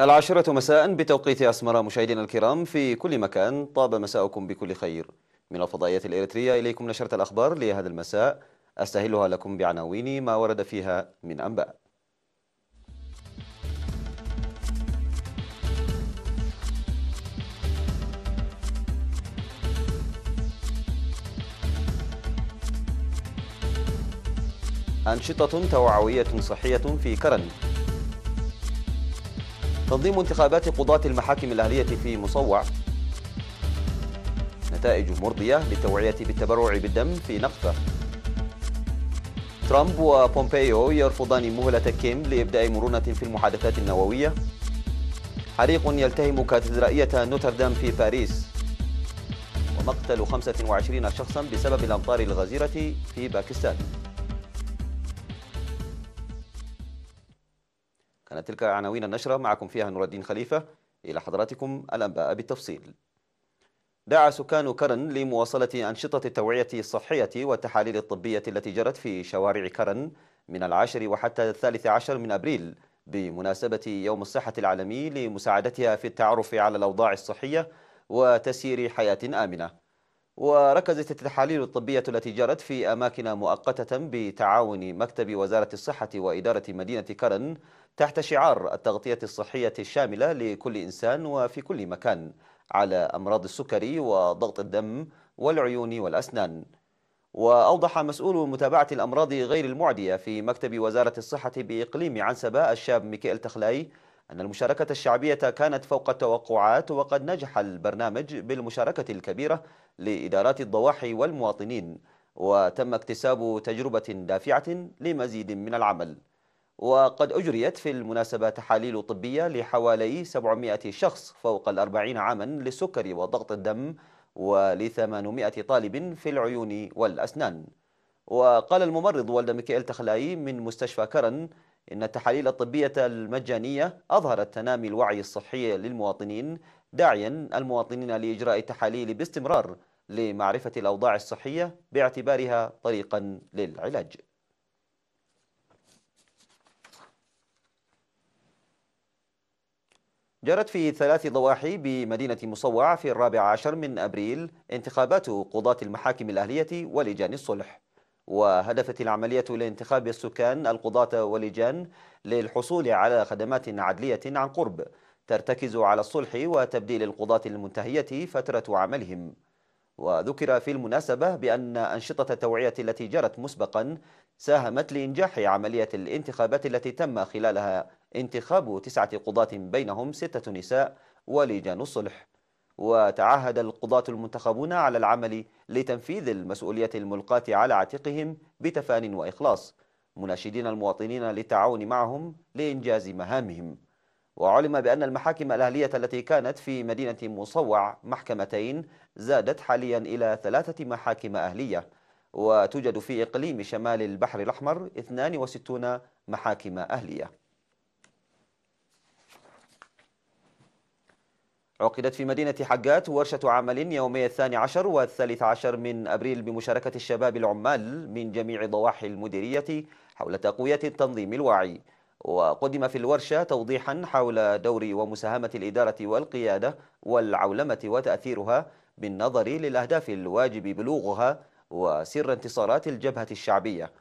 العاشرة مساء بتوقيت أسمر. مشاهدينا الكرام في كل مكان، طاب مساءكم بكل خير. من الفضائية الإريترية إليكم نشرة الأخبار لهذا المساء، أستهلها لكم بعناوين ما ورد فيها من أنباء. أنشطة توعوية صحية في كرن. تنظيم انتخابات قضاة المحاكم الأهلية في مصوع. نتائج مرضية للتوعية بالتبرع بالدم في نقفة. ترامب وبومبيو يرفضان مهلة كيم لإبداء مرونة في المحادثات النووية. حريق يلتهم كاتدرائية نوتردام في باريس. ومقتل 25 شخصا بسبب الأمطار الغزيرة في باكستان. كانت تلك عناوين النشرة، معكم فيها نور الدين خليفة. إلى حضراتكم الأنباء بالتفصيل. دعا سكان كرن لمواصلة أنشطة التوعية الصحية والتحاليل الطبية التي جرت في شوارع كرن من 10 وحتى 13 من أبريل بمناسبة يوم الصحة العالمي، لمساعدتها في التعرف على الأوضاع الصحية وتسيير حياة آمنة. وركزت التحاليل الطبية التي جرت في أماكن مؤقتة بتعاون مكتب وزارة الصحة وإدارة مدينة كرن تحت شعار التغطية الصحية الشاملة لكل إنسان وفي كل مكان على أمراض السكري وضغط الدم والعيون والأسنان. وأوضح مسؤول متابعة الأمراض غير المعدية في مكتب وزارة الصحة بإقليم عنسبة الشاب ميكائيل تخلاي أن المشاركة الشعبية كانت فوق التوقعات، وقد نجح البرنامج بالمشاركة الكبيرة لإدارات الضواحي والمواطنين، وتم اكتساب تجربة دافعة لمزيد من العمل. وقد أجريت في المناسبة تحاليل طبية لحوالي 700 شخص فوق 40 عاما للسكري وضغط الدم، ول800 طالب في العيون والأسنان. وقال الممرض والد ميكائيل تخلاي من مستشفى كرن إن التحاليل الطبية المجانية أظهرت تنامي الوعي الصحي للمواطنين، داعيا المواطنين لإجراء التحاليل باستمرار لمعرفة الأوضاع الصحية باعتبارها طريقا للعلاج. جرت في 3 ضواحي بمدينة مصوع في 14 من أبريل انتخابات قضاة المحاكم الأهلية ولجان الصلح، وهدفت العملية لانتخاب السكان القضاة ولجان للحصول على خدمات عدلية عن قرب ترتكز على الصلح وتبديل القضاة المنتهية فترة عملهم. وذكر في المناسبة بأن أنشطة التوعية التي جرت مسبقا ساهمت لإنجاح عملية الانتخابات التي تم خلالها انتخاب 9 قضاة بينهم 6 نساء ولجان الصلح. وتعهد القضاة المنتخبون على العمل لتنفيذ المسؤولية الملقاة على عاتقهم بتفان وإخلاص، مناشدين المواطنين للتعاون معهم لإنجاز مهامهم. وعلم بأن المحاكم الأهلية التي كانت في مدينة مصوع محكمتين زادت حاليا إلى 3 محاكم أهلية، وتوجد في إقليم شمال البحر الأحمر 62 محاكم أهلية. عقدت في مدينة حجات ورشة عمل يومي 12 و13 من أبريل بمشاركة الشباب العمال من جميع ضواحي المديرية حول تقوية التنظيم الواعي. وقدم في الورشة توضيحا حول دور ومساهمة الإدارة والقيادة والعولمة وتأثيرها بالنظر للأهداف الواجب بلوغها وسر انتصارات الجبهة الشعبية.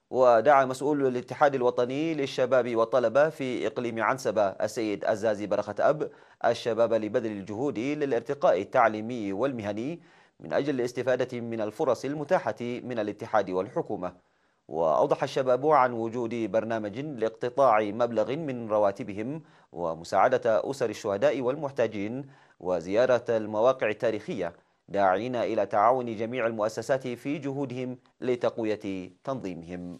ودعا مسؤول الاتحاد الوطني للشباب والطلبة في إقليم عنسبة السيد أزازي برخة أب الشباب لبذل الجهود للارتقاء التعليمي والمهني من أجل الاستفادة من الفرص المتاحة من الاتحاد والحكومة. وأوضح الشباب عن وجود برنامج لاقتطاع مبلغ من رواتبهم ومساعدة أسر الشهداء والمحتاجين وزيارة المواقع التاريخية، داعين إلى تعاون جميع المؤسسات في جهودهم لتقوية تنظيمهم.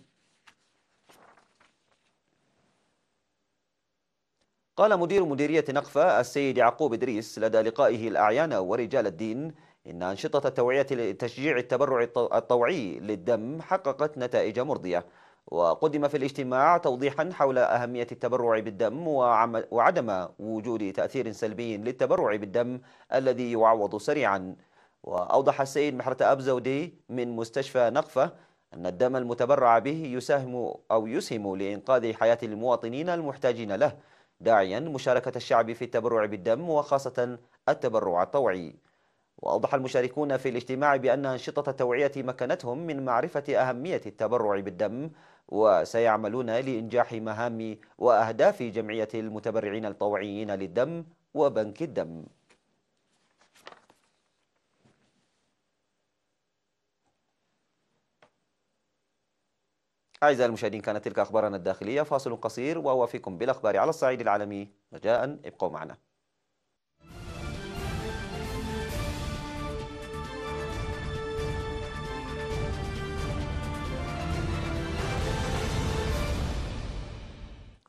قال مدير مديرية نقفة السيد يعقوب إدريس لدى لقائه الأعيان ورجال الدين إن أنشطة التوعية لتشجيع التبرع الطوعي للدم حققت نتائج مرضية. وقدم في الاجتماع توضيحا حول أهمية التبرع بالدم وعدم وجود تأثير سلبي للتبرع بالدم الذي يعوض سريعا. وأوضح السيد محرة أب زودي من مستشفى نقفة أن الدم المتبرع به يسهم لإنقاذ حياة المواطنين المحتاجين له، داعيا مشاركة الشعب في التبرع بالدم وخاصة التبرع الطوعي. وأوضح المشاركون في الاجتماع بأن أنشطة التوعية مكنتهم من معرفة أهمية التبرع بالدم، وسيعملون لإنجاح مهام وأهداف جمعية المتبرعين الطوعيين للدم وبنك الدم. أعزائي المشاهدين، كانت تلك أخبارنا الداخلية. فاصل قصير وأوافيكم بالأخبار على الصعيد العالمي. رجاء ابقوا معنا.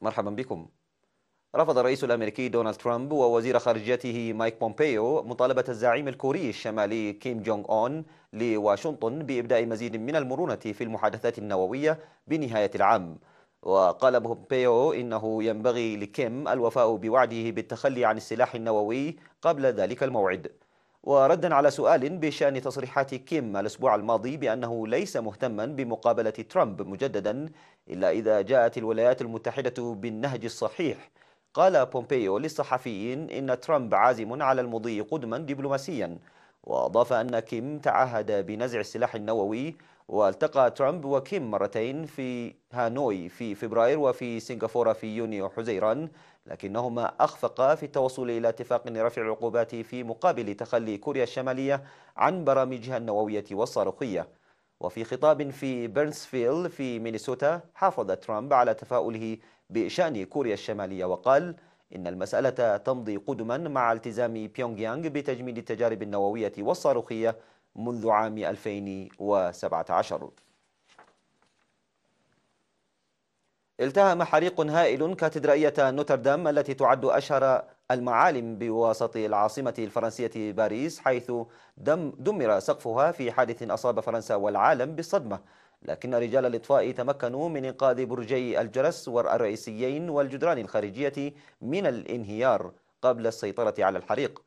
مرحبا بكم. رفض الرئيس الأمريكي دونالد ترامب ووزير خارجيته مايك بومبيو مطالبة الزعيم الكوري الشمالي كيم جونغ أون لواشنطن بإبداء مزيد من المرونة في المحادثات النووية بنهاية العام. وقال بومبيو إنه ينبغي لكيم الوفاء بوعده بالتخلي عن السلاح النووي قبل ذلك الموعد. وردا على سؤال بشأن تصريحات كيم الأسبوع الماضي بأنه ليس مهتما بمقابلة ترامب مجددا إلا إذا جاءت الولايات المتحدة بالنهج الصحيح، قال بومبيو للصحفيين إن ترامب عازم على المضي قدما دبلوماسيا. وأضاف أن كيم تعهد بنزع السلاح النووي. والتقى ترامب وكيم مرتين في هانوي في فبراير وفي سنغافورة في يونيو حزيران، لكنهما أخفقا في التوصل إلى اتفاق لرفع العقوبات في مقابل تخلي كوريا الشمالية عن برامجها النووية والصاروخية. وفي خطاب في بيرنسفيل في مينيسوتا، حافظ ترامب على تفاؤله بشأن كوريا الشمالية وقال إن المسألة تمضي قدما مع التزام بيونغ يانغ بتجميد التجارب النووية والصاروخية منذ عام 2017. التهم حريق هائل كاتدرائية نوتردام التي تعد أشهر المعالم بوسط العاصمة الفرنسية باريس، حيث دمر سقفها في حادث أصاب فرنسا والعالم بالصدمة. لكن رجال الإطفاء تمكنوا من إنقاذ برجي الجرس الرئيسيين والجدران الخارجية من الانهيار قبل السيطرة على الحريق.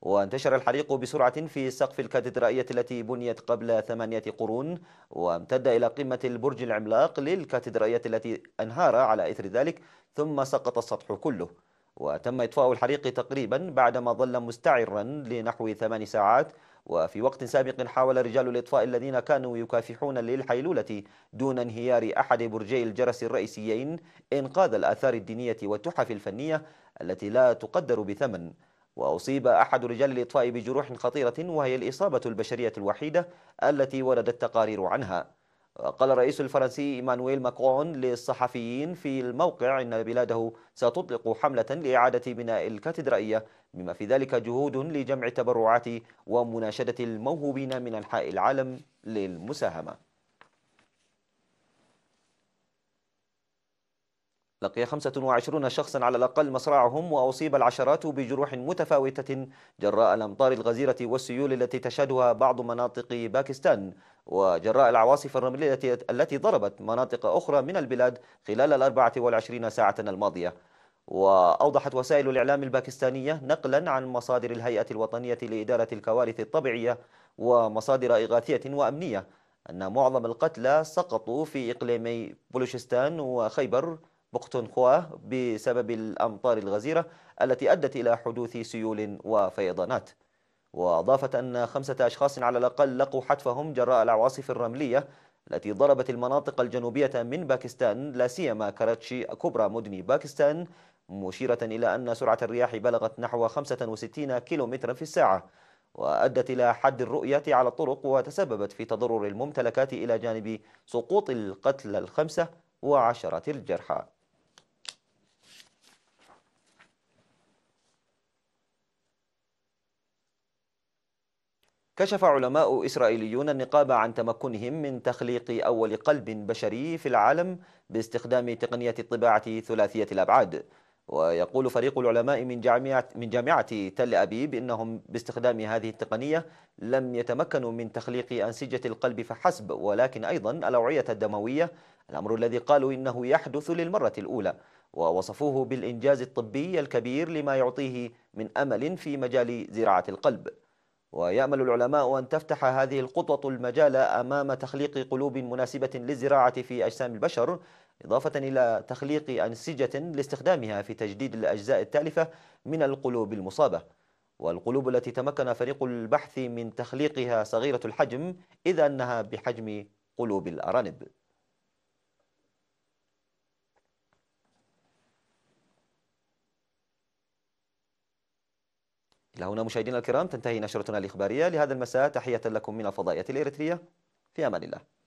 وانتشر الحريق بسرعة في سقف الكاتدرائية التي بنيت قبل 8 قرون، وامتد إلى قمة البرج العملاق للكاتدرائية التي انهار على إثر ذلك، ثم سقط السطح كله. وتم إطفاء الحريق تقريبا بعدما ظل مستعرا لنحو 8 ساعات. وفي وقت سابق حاول رجال الإطفاء الذين كانوا يكافحون للحيلولة دون انهيار أحد برجي الجرس الرئيسيين إنقاذ الآثار الدينية والتحف الفنية التي لا تقدر بثمن. وأصيب أحد رجال الإطفاء بجروح خطيرة، وهي الإصابة البشرية الوحيدة التي وردت تقارير عنها. قال الرئيس الفرنسي إيمانويل ماكرون للصحفيين في الموقع إن بلاده ستطلق حملة لإعادة بناء الكاتدرائية، بما في ذلك جهود لجمع التبرعات ومناشدة الموهوبين من أنحاء العالم للمساهمة. لقي 25 شخصا على الأقل مصرعهم، وأصيب العشرات بجروح متفاوتة جراء الأمطار الغزيرة والسيول التي تشهدها بعض مناطق باكستان، وجراء العواصف الرملية التي ضربت مناطق أخرى من البلاد خلال 24 ساعة الماضية. وأوضحت وسائل الإعلام الباكستانية نقلا عن مصادر الهيئة الوطنية لإدارة الكوارث الطبيعية ومصادر إغاثية وأمنية أن معظم القتلى سقطوا في إقليمي بلوشستان وخيبر بختونخوا بسبب الأمطار الغزيرة التي أدت إلى حدوث سيول وفيضانات. وأضافت أن 5 أشخاص على الأقل لقوا حتفهم جراء العواصف الرملية التي ضربت المناطق الجنوبية من باكستان، لا سيما كراتشي كبرى مدن باكستان، مشيرة إلى أن سرعة الرياح بلغت نحو 65 كيلومترا في الساعة، وأدت إلى حد الرؤية على الطرق، وتسببت في تضرر الممتلكات إلى جانب سقوط القتلى ال5 وعشرات الجرحى. كشف علماء إسرائيليون النقاب عن تمكنهم من تخليق أول قلب بشري في العالم باستخدام تقنية الطباعة ثلاثية الأبعاد. ويقول فريق العلماء من جامعة تل أبيب إنهم باستخدام هذه التقنية لم يتمكنوا من تخليق أنسجة القلب فحسب، ولكن أيضا الأوعية الدموية، الأمر الذي قالوا إنه يحدث للمرة الأولى. ووصفوه بالإنجاز الطبي الكبير لما يعطيه من أمل في مجال زراعة القلب. ويأمل العلماء أن تفتح هذه الخطوة المجال أمام تخليق قلوب مناسبة للزراعة في أجسام البشر، إضافة إلى تخليق أنسجة لاستخدامها في تجديد الأجزاء التالفة من القلوب المصابة. والقلوب التي تمكن فريق البحث من تخليقها صغيرة الحجم، إذ أنها بحجم قلوب الأرانب. إلى هنا مشاهدينا الكرام تنتهي نشرتنا الإخبارية لهذا المساء. تحية لكم من الفضائية الإريترية، في أمان الله.